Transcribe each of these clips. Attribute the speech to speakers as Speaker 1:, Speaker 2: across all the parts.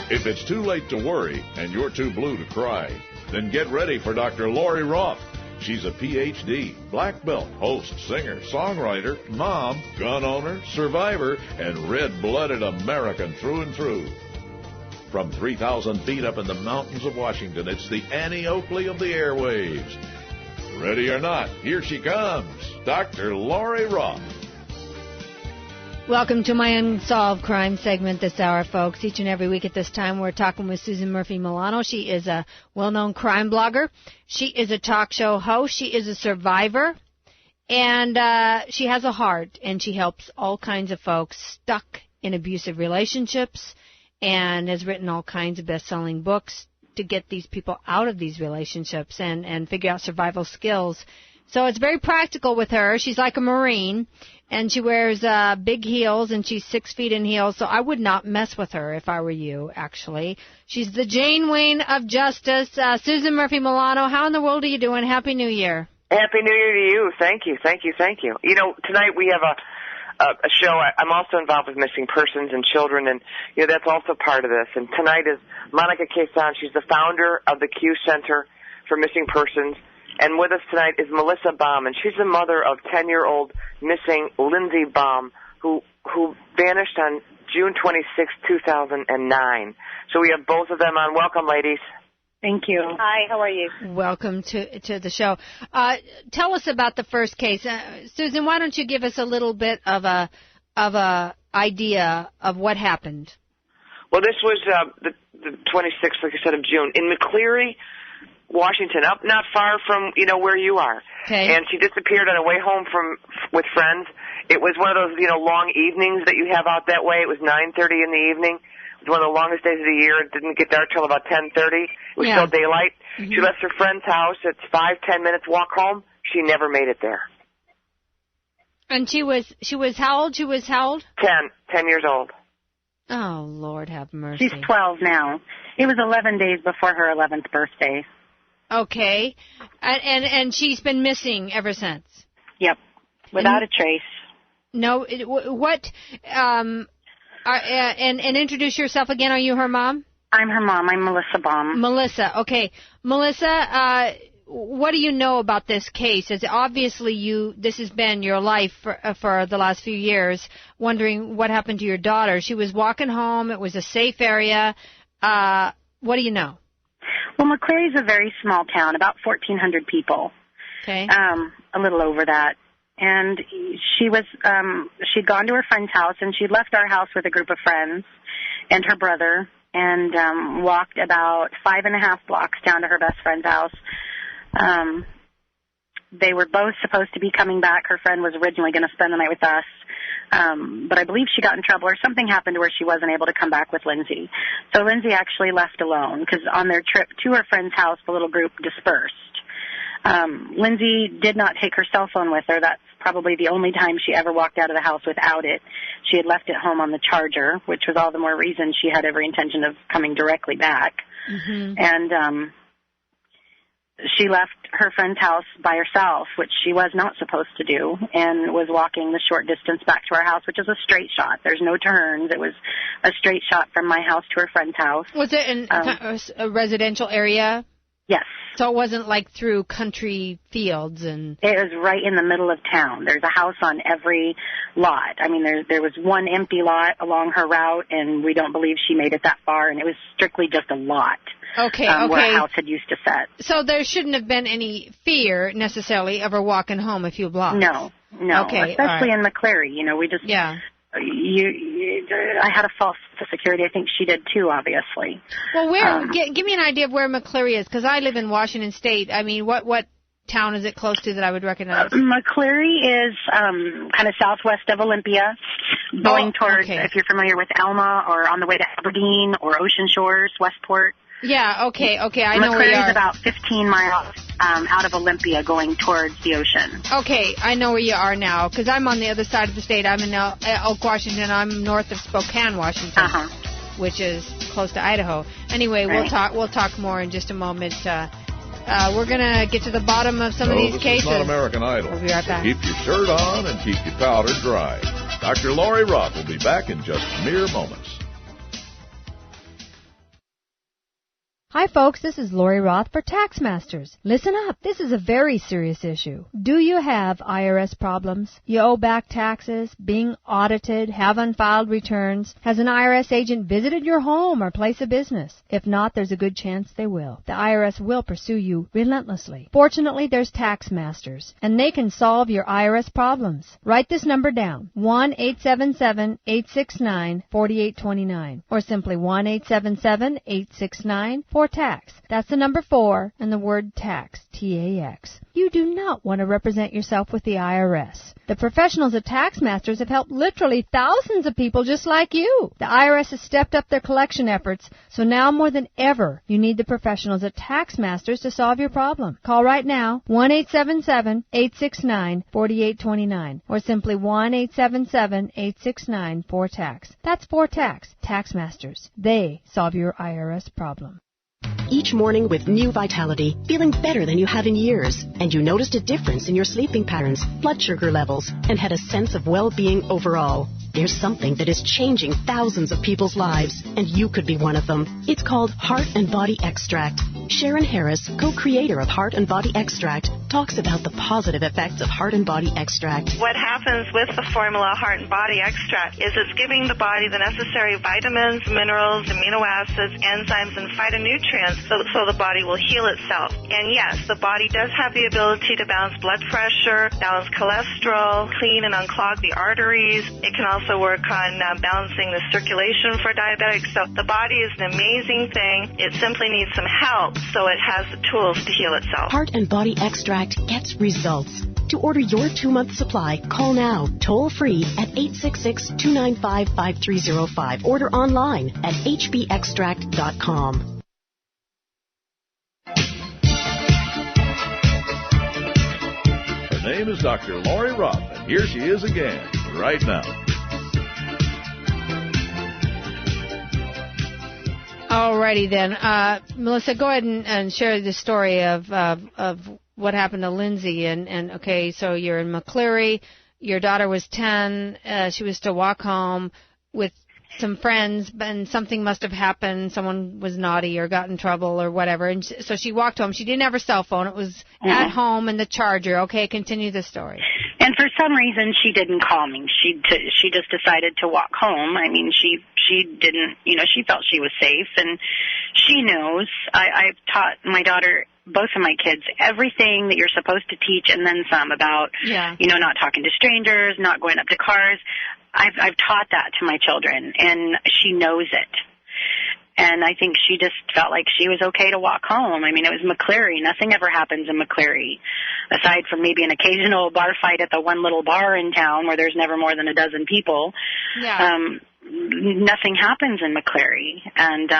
Speaker 1: If it's too late to worry and you're too blue to cry, then get ready for Dr. Lori Roth. She's a Ph.D., black belt, host, singer, songwriter, mom, gun owner, survivor, and red-blooded American through and through. From 3,000 feet up in the mountains of Washington, it's the Annie Oakley of the airwaves. Ready or not, here she comes, Dr. Lori Roth.
Speaker 2: Welcome to my Unsolved Crime segment this hour, folks. Each and every week at this time, we're talking with Susan Murphy Milano. She is a well-known crime blogger. She is a talk show host. She is a survivor. And she has a heart, and she helps all kinds of folks stuck in abusive relationships and has written all kinds of best-selling books to get these people out of these relationships and figure out survival skills. So it's very practical with her. She's like a Marine, and she wears big heels, and she's 6 feet in heels, so I would not mess with her if I were you, actually. She's the Jane Wayne of justice. Susan Murphy Milano, how in the world are you doing? Happy New Year.
Speaker 3: Happy New Year to you. Thank you. You know, tonight we have a show. I'm also involved with missing persons and children, and you know that's also part of this. And tonight is Monica Quezon. She's the founder of the Q Center for Missing Persons. And with us tonight is Melissa Baum, and she's the mother of 10-year-old missing Lindsey Baum, who vanished on June 26, 2009. So we have both of them on. Welcome, ladies.
Speaker 4: Thank you.
Speaker 5: Hi, how are you?
Speaker 2: Welcome to the show. Tell us about the first case. Susan, why don't you give us a little bit of a idea of what happened?
Speaker 3: Well, this was the 26th, like I said, of June in McCleary, Washington, up not far from, you know, where you are.
Speaker 2: Okay.
Speaker 3: And she disappeared on her way home with friends. It was one of those, you know, long evenings that you have out that way. It was 9:30 in the evening. It was one of the longest days of the year. It didn't get dark till about 10:30. It was still daylight. Mm-hmm. She left her friend's house. It's 5-10 minutes walk home. She never made it there.
Speaker 2: And she was how old? She was how old?
Speaker 3: 10 years old.
Speaker 2: Oh, Lord have mercy.
Speaker 4: She's 12 now. It was 11 days before her 11th birthday.
Speaker 2: Okay. And she's been missing ever since?
Speaker 4: Yep. Without a trace.
Speaker 2: No. What? And introduce yourself again. Are you her mom?
Speaker 4: I'm her mom. I'm Melissa Baum.
Speaker 2: Melissa. Okay. Melissa, what do you know about this case? As obviously this has been your life for the last few years, wondering what happened to your daughter. She was walking home. It was a safe area. What do you know?
Speaker 4: Well, McCleary's a very small town, about 1,400 people.
Speaker 2: Okay.
Speaker 4: A little over that. And she'd gone to her friend's house, and she'd left our house with a group of friends and her brother, and walked about 5.5 blocks down to her best friend's house. They were both supposed to be coming back. Her friend was originally going to spend the night with us. But I believe she got in trouble or something happened where she wasn't able to come back with Lindsey. So Lindsey actually left alone because on their trip to her friend's house, the little group dispersed. Lindsey did not take her cell phone with her. That's probably the only time she ever walked out of the house without it. She had left it home on the charger, which was all the more reason she had every intention of coming directly back. Mm-hmm. And she left her friend's house by herself, which she was not supposed to do, and was walking the short distance back to our house, which is a straight shot. There's no turns. It was a straight shot from my house to her friend's house.
Speaker 2: Was it in a residential area?
Speaker 4: Yes.
Speaker 2: So it wasn't like through country fields and...
Speaker 4: It was right in the middle of town. There's a house on every lot. I mean, there was one empty lot along her route, and we don't believe she made it that far, and it was strictly just a lot.
Speaker 2: Okay.
Speaker 4: Where a house had used to set.
Speaker 2: So there shouldn't have been any fear, necessarily, of her walking home a few blocks?
Speaker 4: No.
Speaker 2: Okay,
Speaker 4: especially in McCleary. You know, we just... Yeah. I had a false security. I think she did too, obviously.
Speaker 2: Well, where? Give me an idea of where McCleary is, because I live in Washington State. I mean, what town is it close to that I would recognize?
Speaker 4: McCleary is kind of southwest of Olympia, going towards, if you're familiar with Alma, or on the way to Aberdeen or Ocean Shores, Westport.
Speaker 2: Yeah, okay, I know where you are.
Speaker 4: McCleary's about 15 miles out of Olympia going towards the ocean.
Speaker 2: Okay, I know where you are now, because I'm on the other side of the state. I'm in Elk, Washington. I'm north of Spokane, Washington, which is close to Idaho. Anyway, right. We'll talk more in just a moment. We're going to get to the bottom of some of these cases.
Speaker 1: This is not American Idol.
Speaker 2: We'll be right back.
Speaker 1: Keep your shirt on and keep your powder dry. Dr. Lori Roth will be back in just mere moments.
Speaker 2: Hi folks, this is Lori Roth for Tax Masters. Listen up, this is a very serious issue. Do you have IRS problems? You owe back taxes, being audited, have unfiled returns? Has an IRS agent visited your home or place of business? If not, there's a good chance they will. The IRS will pursue you relentlessly. Fortunately, there's Tax Masters, and they can solve your IRS problems. Write this number down, 1-877-869-4829, or simply 1-877-869-4TAX. That's the number 4 and the word tax, T-A-X. You do not want to represent yourself with the IRS. The professionals at Tax Masters have helped literally thousands of people just like you. The IRS has stepped up their collection efforts, so now more than ever, you need the professionals at Tax Masters to solve your problem. Call right now, 1-877-869-4829, or simply 1-877-869-4TAX. That's 4TAX, Tax Masters. They solve your IRS problem.
Speaker 5: Each morning with new vitality, feeling better than you have in years, and you noticed a difference in your sleeping patterns, blood sugar levels, and had a sense of well-being overall. There's something that is changing thousands of people's lives, and you could be one of them. It's called Heart and Body Extract. Sharon Harris, co-creator of Heart and Body Extract, talks about the positive effects of Heart and Body Extract.
Speaker 6: What happens with the formula Heart and Body Extract is it's giving the body the necessary vitamins, minerals, amino acids, enzymes, and phytonutrients so the body will heal itself. And yes, the body does have the ability to balance blood pressure, balance cholesterol, clean and unclog the arteries. It can also work on balancing the circulation for diabetics. So the body is an amazing thing. It simply needs some help so it has the tools to heal itself.
Speaker 5: Heart and Body Extract gets results. To order your 2-month supply, call now, toll-free at 866-295-5305. Order online at hbextract.com.
Speaker 1: Her name is Dr. Lori Roth, and here she is again, right now.
Speaker 2: Alrighty then. Melissa, go ahead and share the story of what happened to Lindsey. And okay, so you're in McCleary. Your daughter was 10. She was to walk home with some friends, and something must have happened. Someone was naughty or got in trouble or whatever. And so she walked home. She didn't have her cell phone. It was at home in the charger. Okay, continue the story.
Speaker 4: And for some reason, she didn't call me. She just decided to walk home. I mean, she didn't, she felt she was safe, and she knows. I've taught my daughter, both of my kids, everything that you're supposed to teach and then some about, not talking to strangers, not going up to cars. I've taught that to my children, and she knows it. And I think she just felt like she was okay to walk home. I mean, it was McCleary. Nothing ever happens in McCleary, aside from maybe an occasional bar fight at the one little bar in town where there's never more than a dozen people. Yeah. Nothing happens in McCleary. And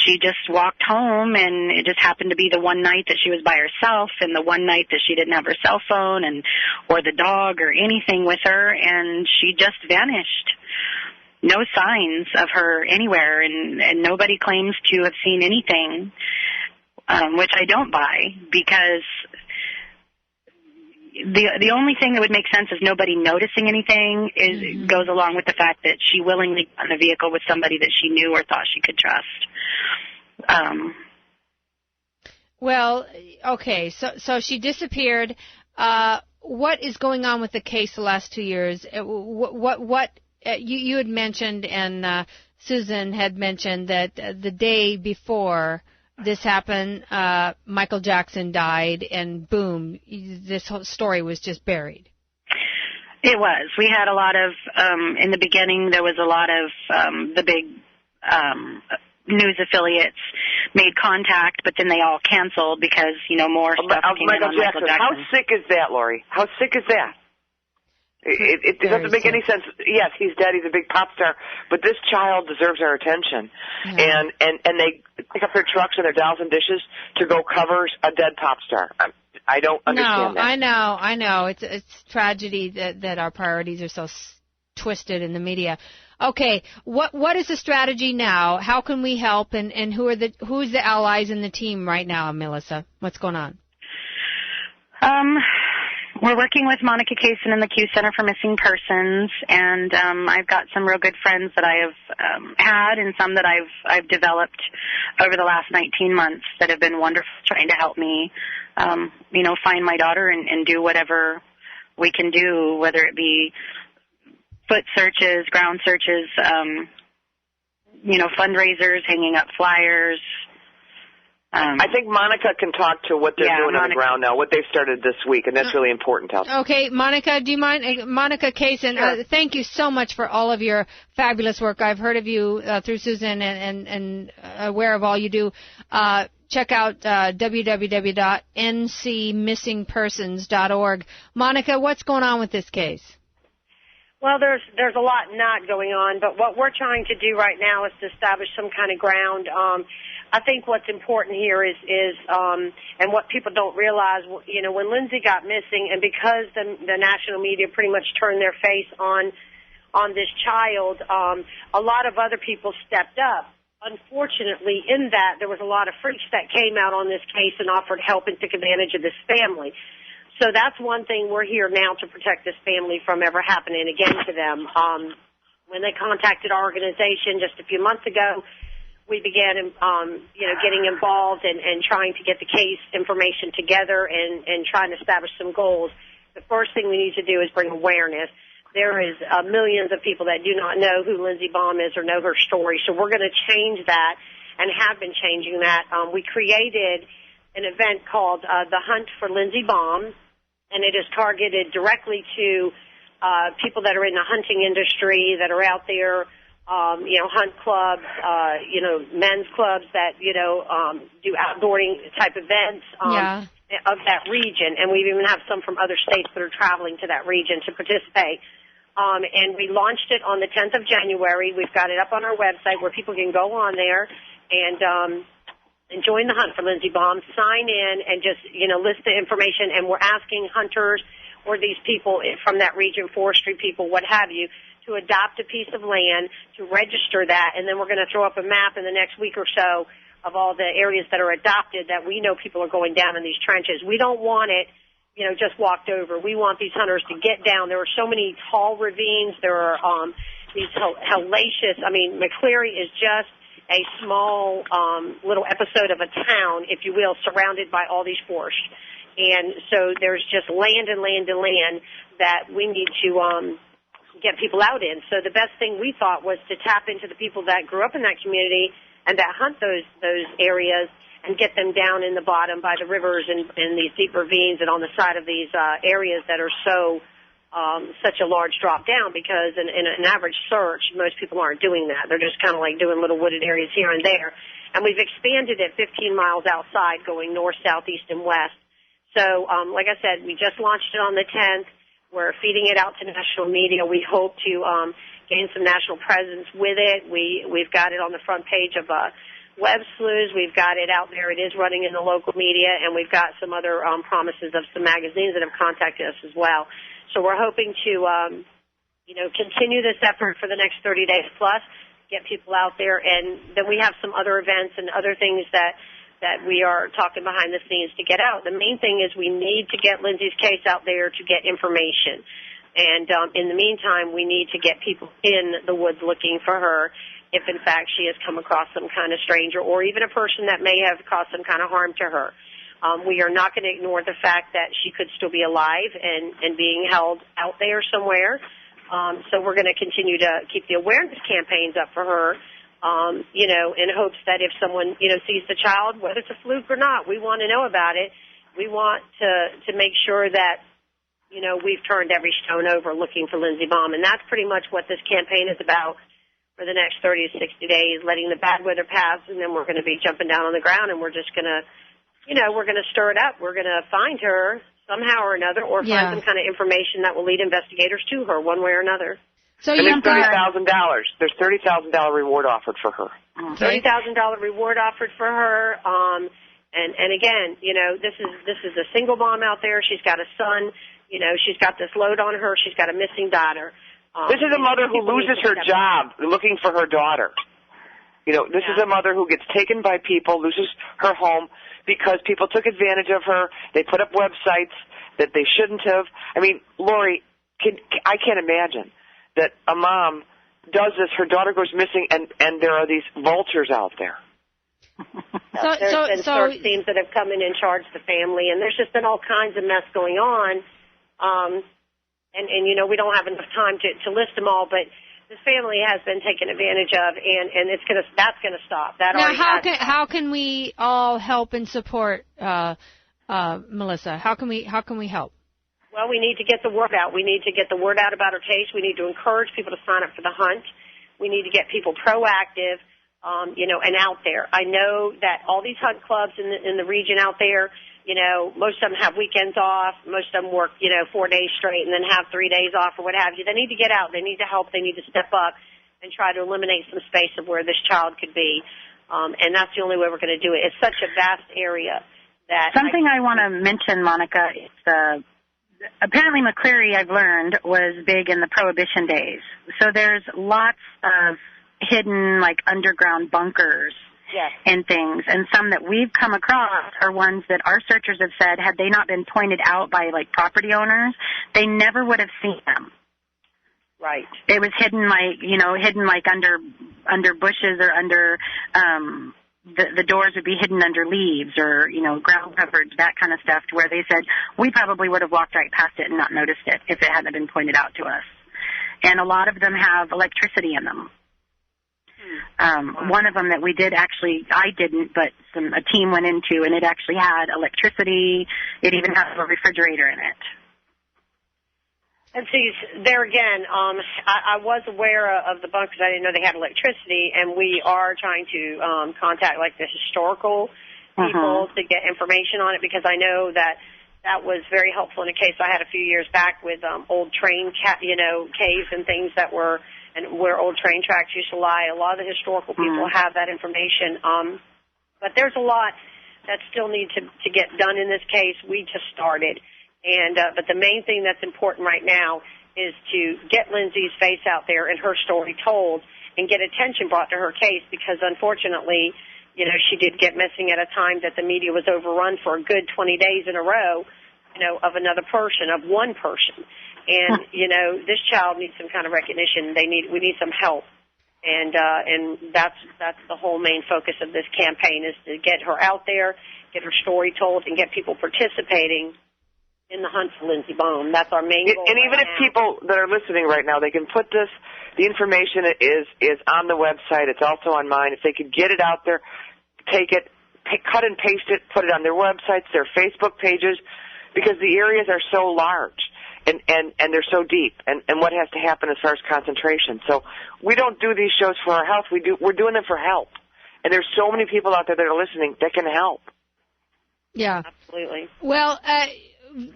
Speaker 4: she just walked home, and it just happened to be the one night that she was by herself and the one night that she didn't have her cell phone or the dog or anything with her, and she just vanished. No signs of her anywhere, and nobody claims to have seen anything, which I don't buy, because the only thing that would make sense is nobody noticing anything goes along with the fact that she willingly got in a vehicle with somebody that she knew or thought she could trust.
Speaker 2: Well, okay, so she disappeared. What is going on with the case the last 2 years? What you had mentioned, and Susan had mentioned that the day before this happened, Michael Jackson died, and boom, this whole story was just buried.
Speaker 4: It was. We had a lot of, in the beginning, there was a lot of the big news affiliates made contact, but then they all canceled because, more stuff came in on Michael Jackson.
Speaker 3: How sick is that, Lori? How sick is that? It doesn't make any sense. Yes, he's dead. He's a big pop star, but this child deserves our attention. Yeah. And they pick up their trucks and their dolls and dishes to go cover a dead pop star. I don't understand that.
Speaker 2: I know. It's tragedy that our priorities are so twisted in the media. Okay, what is the strategy now? How can we help? And who's the allies in the team right now, Melissa? What's going on?
Speaker 4: We're working with Monica Kaysen in the Q Center for Missing Persons, and I've got some real good friends that I have had and some that I've developed over the last 19 months that have been wonderful trying to help me, find my daughter and do whatever we can do, whether it be foot searches, ground searches, fundraisers, hanging up flyers.
Speaker 3: I think Monica can talk to what they're doing on the ground now, what they've started this week, and that's really important.
Speaker 2: Okay, Monica, do you mind? Monica Kaysen,
Speaker 3: sure.
Speaker 2: Thank you so much for all of your fabulous work. I've heard of you through Susan and aware of all you do. Check out www.ncmissingpersons.org. Monica, what's going on with this case?
Speaker 7: Well, there's a lot not going on, but what we're trying to do right now is to establish some kind of ground. I think what's important here is and what people don't realize, when Lindsey got missing, and because the national media pretty much turned their face on this child, a lot of other people stepped up. Unfortunately, in that, there was a lot of freaks that came out on this case and offered help and took advantage of this family. So that's one thing we're here now to protect this family from ever happening again to them. When they contacted our organization just a few months ago, we began, getting involved and trying to get the case information together and trying to establish some goals. The first thing we need to do is bring awareness. There is millions of people that do not know who Lindsey Baum is or know her story, so we're going to change that and have been changing that. We created an event called The Hunt for Lindsey Baum, and it is targeted directly to people that are in the hunting industry, that are out there, hunt clubs, men's clubs that, do outdooring type events of that region. And we even have some from other states that are traveling to that region to participate. And we launched it on the 10th of January. We've got it up on our website where people can go on there and join the hunt for Lindsey Baum, sign in, and just, list the information. And we're asking hunters or these people from that region, forestry people, what have you, to adopt a piece of land, to register that, and then we're going to throw up a map in the next week or so of all the areas that are adopted that we know people are going down in these trenches. We don't want it, just walked over. We want these hunters to get down. There are so many tall ravines. There are these hellacious, McCleary is just a small little episode of a town, if you will, surrounded by all these forests. And so there's just land and land and land that we need to get people out in. So the best thing we thought was to tap into the people that grew up in that community and that hunt those areas and get them down in the bottom by the rivers and these deep ravines and on the side of these areas that are so such a large drop down, because in an average search, most people aren't doing that. They're just kind of like doing little wooded areas here and there. And we've expanded it 15 miles outside, going north, south, east, and west. So, like I said, we just launched it on the 10th. We're feeding it out to national media. We hope to gain some national presence with it. We've got it on the front page of Web Sleuths. We've got it out there. It is running in the local media, and we've got some other promises of some magazines that have contacted us as well. So we're hoping to, continue this effort for the next 30 days plus, get people out there, and then we have some other events and other things that we are talking behind the scenes to get out. The main thing is we need to get Lindsey's case out there to get information. And in the meantime, we need to get people in the woods looking for her if, in fact, she has come across some kind of stranger or even a person that may have caused some kind of harm to her. We are not going to ignore the fact that she could still be alive and being held out there somewhere. So we're going to continue to keep the awareness campaigns up for her. In hopes that if someone, sees the child, whether it's a fluke or not, we want to know about it. We want to make sure that, we've turned every stone over looking for Lindsey Baum. And that's pretty much what this campaign is about for the next 30 to 60 days, letting the bad weather pass, and then we're going to be jumping down on the ground, and we're just going to, we're going to stir it up. We're going to find her somehow or another, or find some kind of information that will lead investigators to her one way or another.
Speaker 2: So
Speaker 3: and there's $30,000. There's $30,000 reward offered for her.
Speaker 7: $30,000 reward offered for her. And again, this is a single mom out there. She's got a son. She's got this load on her. She's got a missing daughter.
Speaker 3: This is a mother who loses her job looking for her daughter. This is a mother who gets taken by people, loses her home because people took advantage of her. They put up websites. that they shouldn't have. I mean, Lori, I can't imagine that a mom does this, her daughter goes missing, and there are these vultures out there.
Speaker 7: There's been search teams that have come in and charged the family, and there's just been all kinds of mess going on. And you know, we don't have enough time to list them all, but this family has been taken advantage of, and that's gonna stop.
Speaker 2: Now, how can we all help and support Melissa? How can we help?
Speaker 7: Well, we need to get the word out. We need to get the word out about her case. We need to encourage people to sign up for the hunt. We need to get people proactive, and out there. I know that all these hunt clubs in the region out there, you know, most of them have weekends off. Most of them work, 4 days straight and then have 3 days off or what have you. They need to get out. They need to help. They need to step up and try to eliminate some space of where this child could be. And that's the only way we're going to do it. It's such a vast area that...
Speaker 4: Something I want to mention, Monica, is apparently McCleary, I've learned, was big in the Prohibition days. So there's lots of hidden, like, underground bunkers.
Speaker 7: Yes.
Speaker 4: And things. And some that we've come across are ones that our searchers have said, had they not been pointed out by, like, property owners, they never would have seen them.
Speaker 7: Right.
Speaker 4: It was hidden like under bushes or under, the doors would be hidden under leaves or, ground covered, that kind of stuff, to where they said, we probably would have walked right past it and not noticed it if it hadn't been pointed out to us. And a lot of them have electricity in them. One of them that we did I didn't, but a team went into, and it actually had electricity. It even had a refrigerator in it.
Speaker 7: And see, there again, I was aware of the bunkers. I didn't know they had electricity, and we are trying to contact, like, the historical people to get information on it, because I know that was very helpful in a case I had a few years back with old train, caves and things that were... and where old train tracks used to lie. A lot of the historical people have that information. But there's a lot that still need to get done in this case. We just started. But the main thing that's important right now is to get Lindsey's face out there and her story told and get attention brought to her case, because unfortunately, she did get missing at a time that the media was overrun for a good 20 days in a row, of another person, of one person. And, this child needs some kind of recognition. We need some help. And that's the whole main focus of this campaign, is to get her out there, get her story told, and get people participating in the hunt for Lindsey Baum. That's our main goal.
Speaker 3: And even if people that are listening right now, they can put the information is on the website. It's also on mine. If they could get it out there, take it, cut and paste it, put it on their websites, their Facebook pages, because the areas are so large. And they're so deep, and what has to happen as far as concentration. So we don't do these shows for our health. We're doing them for help. And there's so many people out there that are listening that can help.
Speaker 2: Yeah.
Speaker 7: Absolutely.
Speaker 2: Well,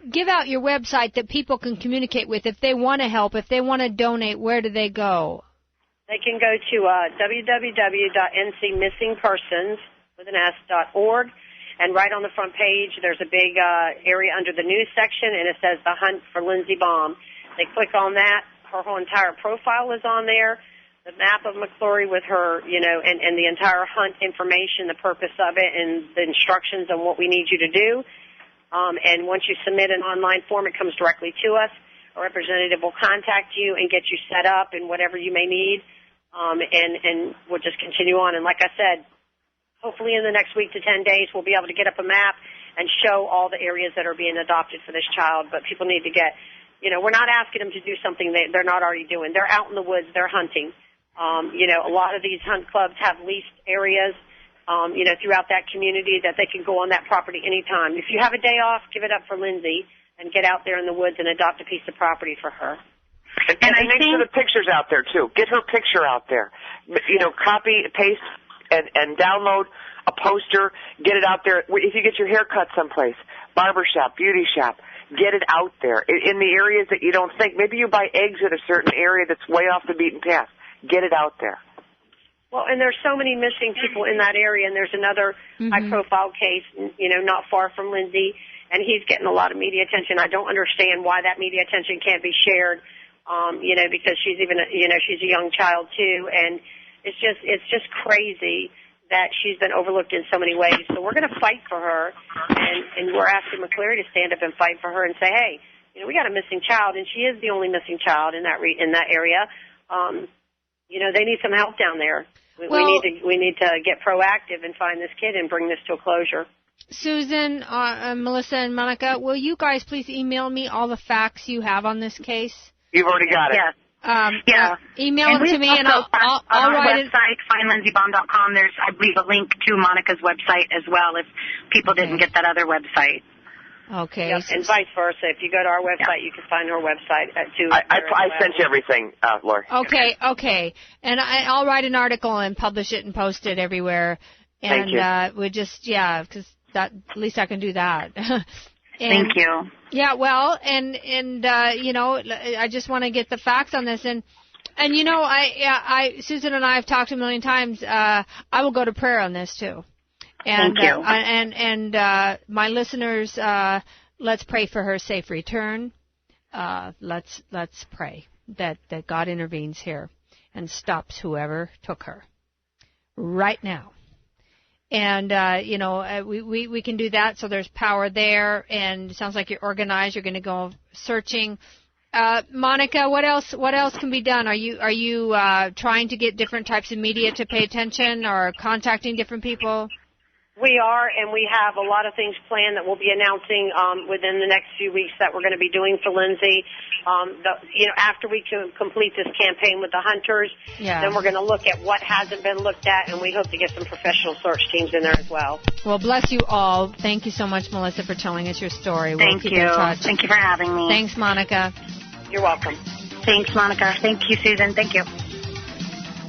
Speaker 2: give out your website that people can communicate with. If they want to help, if they want to donate, where do they go?
Speaker 7: They can go to www.ncmissingpersons.org. And right on the front page, there's a big area under the news section, and it says The Hunt for Lindsey Baum. They click on that. Her whole entire profile is on there, the map of McCleary with her, and the entire hunt information, the purpose of it, and the instructions on what we need you to do. And once you submit an online form, it comes directly to us. A representative will contact you and get you set up and whatever you may need, and we'll just continue on. And like I said, hopefully in the next week to 10 days, we'll be able to get up a map and show all the areas that are being adopted for this child. But people need to get, we're not asking them to do something they're not already doing. They're out in the woods. They're hunting. A lot of these hunt clubs have leased areas, throughout that community that they can go on that property anytime. If you have a day off, give it up for Lindsey and get out there in the woods and adopt a piece of property for her.
Speaker 3: And make sure the picture's out there, too. Get her picture out there. Copy, paste, and download a poster, get it out there. If you get your hair cut someplace, barber shop, beauty shop, get it out there. In the areas that you don't think, maybe you buy eggs at a certain area that's way off the beaten path. Get it out there.
Speaker 7: Well, and there's so many missing people in that area, and there's another high-profile case, not far from Lindsey, and he's getting a lot of media attention. I don't understand why that media attention can't be shared, because she's even, she's a young child too, and it's just crazy that she's been overlooked in so many ways. So we're going to fight for her, and we're asking McCleary to stand up and fight for her and say, hey, we got a missing child, and she is the only missing child in that area. They need some help down there. We need to get proactive and find this kid and bring this to a closure.
Speaker 2: Susan, Melissa, and Monica, will you guys please email me all the facts you have on this case?
Speaker 3: You've already got it.
Speaker 4: Yes.
Speaker 2: Email them to me, and I'll write it.
Speaker 4: On our website, findlindseybaum.com, there's, I believe, a link to Monica's website as well if people didn't get that other website.
Speaker 2: Okay.
Speaker 7: Yep, and vice versa. If you go to our website, you can find her website too.
Speaker 3: I sent you everything, Lori.
Speaker 2: Okay. And I'll write an article and publish it and post it everywhere. And
Speaker 3: Thank you.
Speaker 2: we just, because at least I can do that.
Speaker 4: Thank you.
Speaker 2: Yeah, well, and I just want to get the facts on this, and Susan and I have talked a million times. I will go to prayer on this too. And,
Speaker 4: Thank you.
Speaker 2: And my listeners, let's pray for her safe return. Let's pray that God intervenes here and stops whoever took her right now. And, we can do that, so there's power there, and it sounds like you're organized. You're going to go searching. Monica, what else can be done? Are you trying to get different types of media to pay attention or contacting different people?
Speaker 7: We are, and we have a lot of things planned that we'll be announcing within the next few weeks that we're going to be doing for Lindsey. After we complete this campaign with the hunters, then we're going to look at what hasn't been looked at, and we hope to get some professional search teams in there as well.
Speaker 2: Well, bless you all. Thank you so much, Melissa, for telling us your story.
Speaker 4: Thank you.
Speaker 2: In touch.
Speaker 4: Thank you for having me.
Speaker 2: Thanks, Monica.
Speaker 7: You're welcome.
Speaker 4: Thanks, Monica. Thank you, Susan. Thank you.